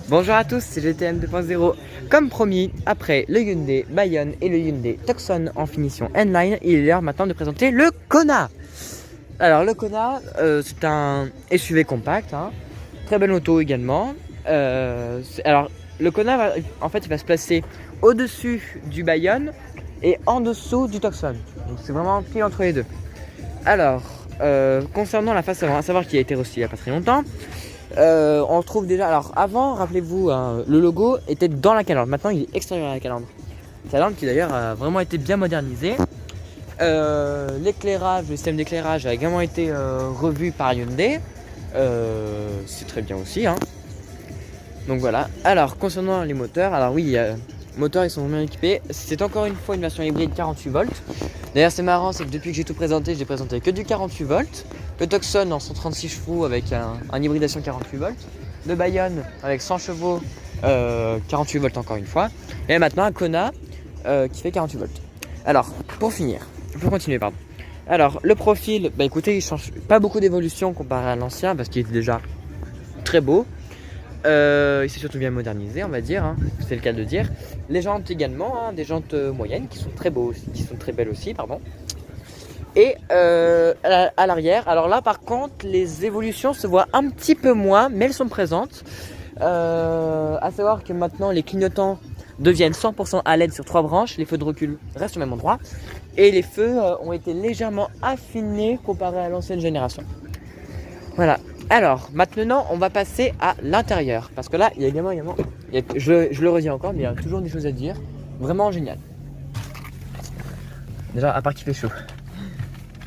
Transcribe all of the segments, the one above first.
Bonjour à tous, c'est GTM 2.0. Comme promis, après le Hyundai Bayonne et le Hyundai Tucson en finition N-Line, il est l'heure maintenant de présenter le Kona. Alors le Kona, c'est un SUV compact, hein. Très belle auto également. Alors le Kona, en fait, il va se placer au-dessus du Bayonne et en dessous du Tucson. Donc c'est vraiment pile entre les deux. Alors, concernant la face avant, à savoir qu'il a été reçu il n'y a pas très longtemps. On retrouve déjà, alors avant, rappelez-vous, hein, le logo était dans la calandre. Maintenant, il est extérieur à la calandre. Calandre qui d'ailleurs a vraiment été bien modernisé. L'éclairage, le système d'éclairage a également été revu par Hyundai. C'est très bien aussi, hein. Donc voilà. Alors concernant les moteurs, alors oui, moteurs ils sont bien équipés. C'est encore une fois une version hybride 48 volts. D'ailleurs c'est marrant, c'est que depuis que j'ai tout présenté, j'ai présenté que du 48 volts. Le Tucson en 136 chevaux avec un hybridation 48 volts. Le Bayonne avec 100 chevaux 48 volts encore une fois. Et maintenant un Kona qui fait 48 volts. Alors pour continuer pardon. Alors le profil, bah écoutez, il change pas beaucoup d'évolution comparé à l'ancien parce qu'il est déjà très beau. Il s'est surtout bien modernisé, on va dire, hein. C'est le cas de dire. Les jantes également, hein, des jantes moyennes qui sont très beaux, qui sont très belles aussi, pardon. Et à l'arrière, alors là par contre, les évolutions se voient un petit peu moins, mais elles sont présentes. À savoir que maintenant les clignotants deviennent 100% à LED sur 3 branches, les feux de recul restent au même endroit, et les feux ont été légèrement affinés comparé à l'ancienne génération. Voilà. Alors, maintenant, on va passer à l'intérieur. Parce que là, il y a également je le redis encore, mais il y a toujours des choses à dire. Vraiment génial. Déjà, à part qu'il fait chaud.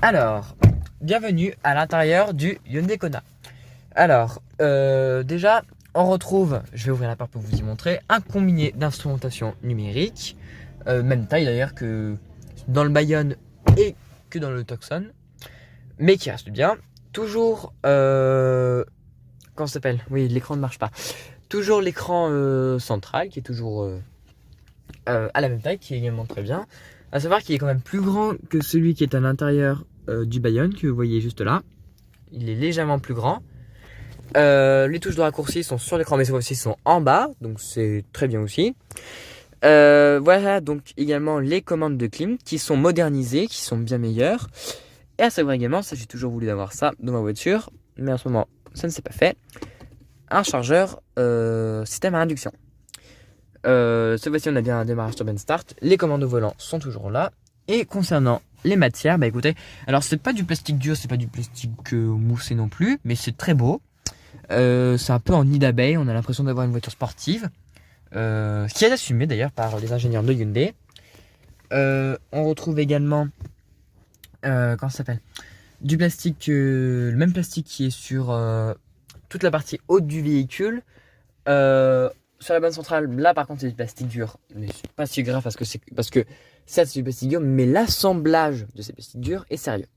Alors, bienvenue à l'intérieur du Hyundai Kona. Alors, déjà, on retrouve, je vais ouvrir la porte pour vous y montrer, un combiné d'instrumentation numérique. Même taille d'ailleurs que dans le Bayonne et que dans le Tucson. Mais qui reste bien. Toujours, comment ça s'appelle? Oui, l'écran ne marche pas. Toujours l'écran central qui est toujours à la même taille, qui est également très bien. À savoir qu'il est quand même plus grand que celui qui est à l'intérieur du Bayonne, que vous voyez juste là. Il est légèrement plus grand. Les touches de raccourci sont sur l'écran, mais ces fois-ci sont en bas, donc c'est très bien aussi. Voilà donc également les commandes de clim qui sont modernisées, qui sont bien meilleures. Et à savoir également, ça j'ai toujours voulu avoir ça dans ma voiture, mais en ce moment ça ne s'est pas fait. Un chargeur système à induction. Cette fois-ci on a bien un démarrage stop and start. Les commandes au volant sont toujours là. Et concernant les matières, bah écoutez, alors c'est pas du plastique dur, c'est pas du plastique moussé non plus, mais c'est très beau. C'est un peu en nid d'abeille, on a l'impression d'avoir une voiture sportive. Qui est assumée d'ailleurs par les ingénieurs de Hyundai. On retrouve également comment ça s'appelle, du plastique, le même plastique qui est sur toute la partie haute du véhicule. Sur la bande centrale, là par contre c'est du plastique dur, mais c'est pas si grave parce que ça c'est du plastique dur, mais l'assemblage de ces plastiques durs est sérieux.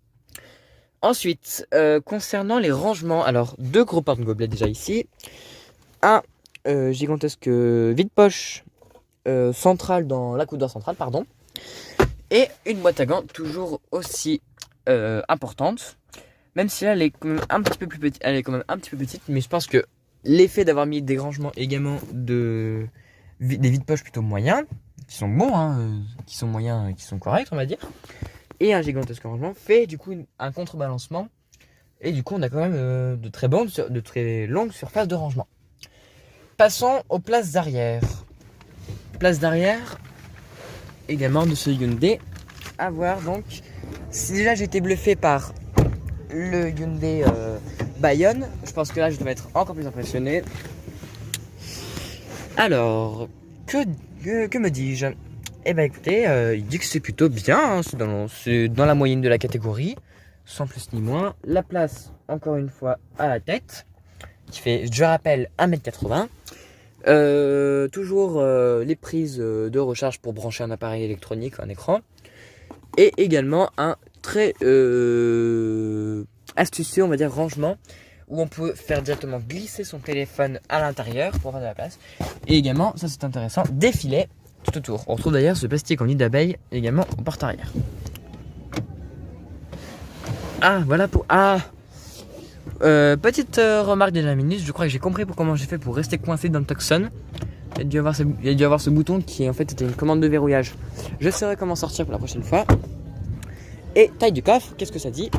Ensuite, concernant les rangements, alors 2 gros porte-gobelets déjà ici, un gigantesque vide-poche central dans la coudoir centrale, pardon. Et une boîte à gants toujours aussi importante. Même si là elle est quand même un petit peu plus petite. Elle est quand même un petit peu petite. Mais je pense que l'effet d'avoir mis des rangements également des vides-poches plutôt moyens, qui sont bons, hein, qui sont moyens, qui sont corrects on va dire. Et un gigantesque rangement fait du coup un contrebalancement. Et du coup on a quand même de très longues surfaces de rangement. Passons aux places d'arrière. Place d'arrière également de ce Hyundai à voir. Donc si déjà j'ai été bluffé par le Hyundai Bayonne, je pense que là je dois être encore plus impressionné. Alors que me dis-je? Eh ben écoutez, il dit que c'est plutôt bien, hein, c'est dans la moyenne de la catégorie, sans plus ni moins. La place encore une fois à la tête qui fait, je rappelle, 1m80. Toujours les prises de recharge pour brancher un appareil électronique, un écran. Et également un très astucieux, on va dire, rangement où on peut faire directement glisser son téléphone à l'intérieur pour avoir de la place. Et également, ça c'est intéressant, des filets tout autour. On retrouve d'ailleurs ce plastique en nid d'abeille également au porte-arrière. Ah, voilà pour... Ah petite remarque déjà minute, je crois que j'ai compris comment j'ai fait pour rester coincé dans le Tucson. Il y a dû avoir ce bouton qui en fait était une commande de verrouillage. Je saurai comment sortir pour la prochaine fois. Et taille du coffre, qu'est-ce que ça dit?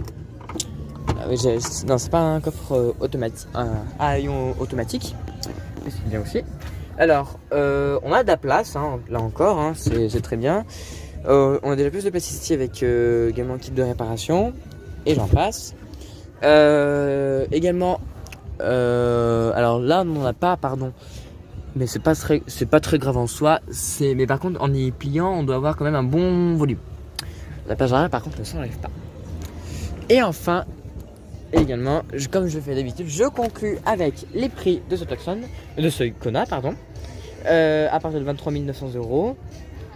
Non, c'est pas un coffre automatique, un haillon automatique, mais c'est bien aussi. Alors, on a de la place, hein, là encore, hein, c'est très bien. On a déjà plus de place ici avec également kit de réparation, et j'en passe. Également, alors là, on n'en a pas, pardon, mais c'est pas très grave en soi. Mais par contre, en y pliant, on doit avoir quand même un bon volume. La page arrière, par contre, ne s'enlève pas. Et enfin, également, comme je le fais d'habitude, je conclus avec les prix de ce Tucson, de ce Kona, pardon, à partir de 23 900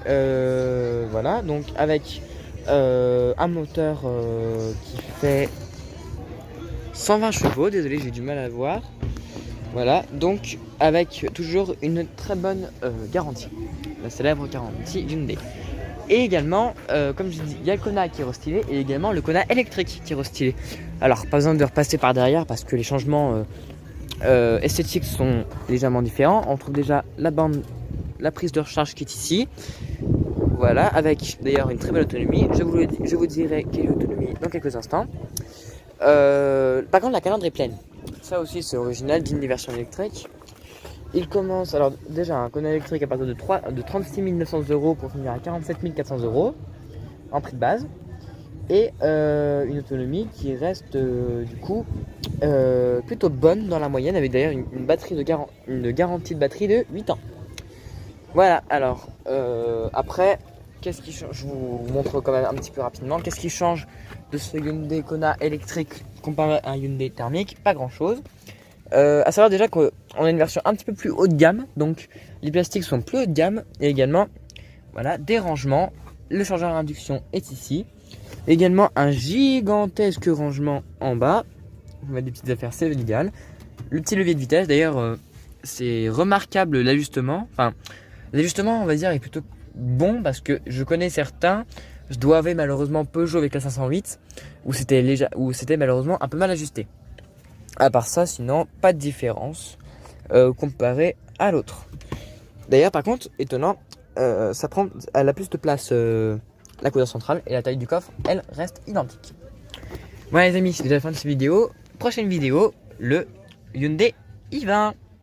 €. Voilà, donc avec un moteur qui fait 120 chevaux, désolé, j'ai du mal à voir. Voilà, donc avec toujours une très bonne garantie, la célèbre garantie Hyundai. Et également, comme je dis, il y a le Kona qui est restylé et également le Kona électrique qui est restylé. Alors, pas besoin de repasser par derrière parce que les changements esthétiques sont légèrement différents. On trouve déjà la prise de recharge qui est ici. Voilà, avec d'ailleurs une très belle autonomie. Je vous dirai quelle est l'autonomie dans quelques instants. Par contre, la calandre est pleine. Ça aussi, c'est original d'une version électrique. Il commence, alors déjà un Kona électrique à partir de 36 900 € pour finir à 47 400 € en prix de base. Et une autonomie qui reste du coup plutôt bonne dans la moyenne, avec d'ailleurs une garantie de batterie de 8 ans. Voilà, alors après, qu'est-ce qui change? Je vous montre quand même un petit peu rapidement. Qu'est-ce qui change de ce Hyundai Kona électrique comparé à un Hyundai thermique? Pas grand chose. À savoir déjà qu'on a une version un petit peu plus haut de gamme, donc les plastiques sont plus haut de gamme, et également voilà, des rangements. Le chargeur à induction est ici, également un gigantesque rangement en bas. Vous mettez des petites affaires, c'est l'idéal. Le petit levier de vitesse, d'ailleurs c'est remarquable l'ajustement. Enfin, l'ajustement on va dire est plutôt bon parce que je connais certains. Je dois malheureusement Peugeot avec la 508 où c'était malheureusement un peu mal ajusté. À part ça, sinon, pas de différence comparé à l'autre. D'ailleurs, par contre, étonnant, elle a plus de place, la couleur centrale, et la taille du coffre, elle reste identique. Voilà les amis, c'est déjà la fin de cette vidéo. Prochaine vidéo, le Hyundai i20.